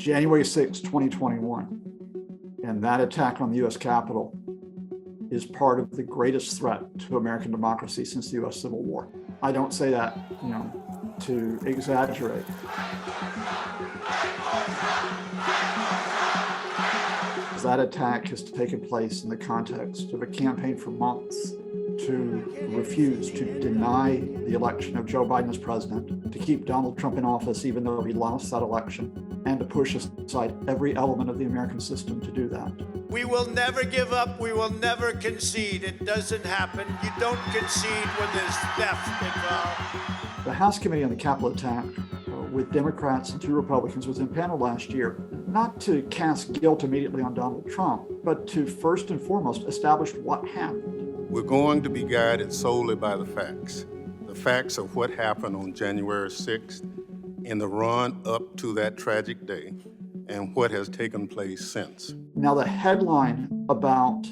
January 6, 2021, and that attack on the U.S. Capitol is part of the greatest threat to American democracy since the U.S. Civil War. I don't say that, to exaggerate. That attack has taken place in the context of a campaign for months to refuse to deny the election of Joe Biden as president, to keep Donald Trump in office even though he lost that election, and to push aside every element of the American system to do that. We will never give up. We will never concede. It doesn't happen. You don't concede when there's theft involved. The House Committee on the Capitol attack with Democrats and 2 Republicans was impaneled last year, not to cast guilt immediately on Donald Trump, but to first and foremost establish what happened. We're going to be guided solely by the facts of what happened on January 6th in the run up to that tragic day and what has taken place since. Now, the headline about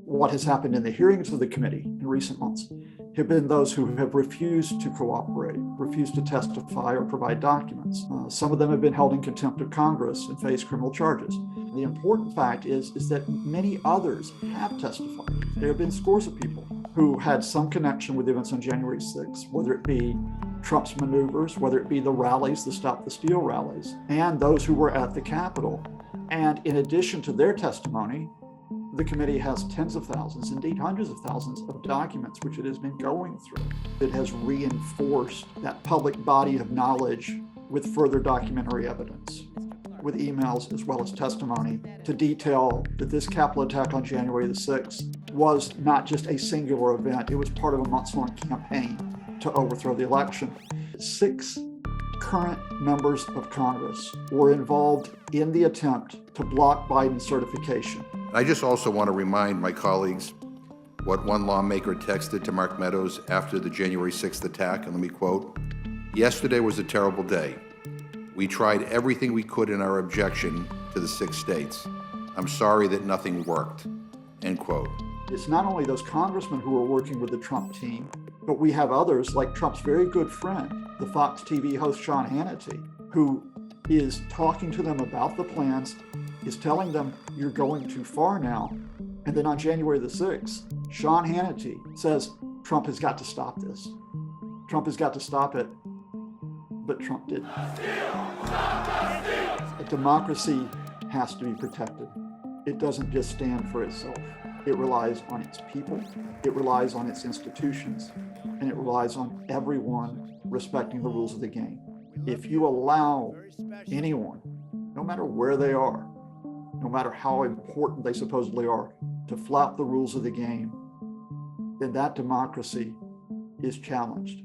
what has happened in the hearings of the committee in recent months have been those who have refused to cooperate, refused to testify or provide documents. Some of them have been held in contempt of Congress and face criminal charges. The important fact is that many others have testified. There have been scores of people who had some connection with events on January 6th, whether it be Trump's maneuvers, whether it be the rallies, the Stop the Steal rallies, and those who were at the Capitol. And in addition to their testimony, the committee has tens of thousands, indeed hundreds of thousands of documents which it has been going through. It has reinforced that public body of knowledge with further documentary evidence, with emails as well as testimony to detail that this Capitol attack on January the 6th was not just a singular event, it was part of a months-long campaign to overthrow the election. 6 current members of Congress were involved in the attempt to block Biden's certification. I just also want to remind my colleagues what one lawmaker texted to Mark Meadows after the January 6th attack, and let me quote, "Yesterday was a terrible day. We tried everything we could in our objection to the 6 states. I'm sorry that nothing worked," end quote. It's not only those congressmen who are working with the Trump team, but we have others like Trump's very good friend, the Fox TV host Sean Hannity, who is talking to them about the plans, is telling them, you're going too far now. And then on January the 6th, Sean Hannity says, Trump has got to stop this. Trump has got to stop it. But Trump didn't. A democracy has to be protected. It doesn't just stand for itself. It relies on its people, it relies on its institutions, and it relies on everyone respecting the rules of the game. If you allow anyone, no matter where they are, no matter how important they supposedly are, to flout the rules of the game, then that democracy is challenged.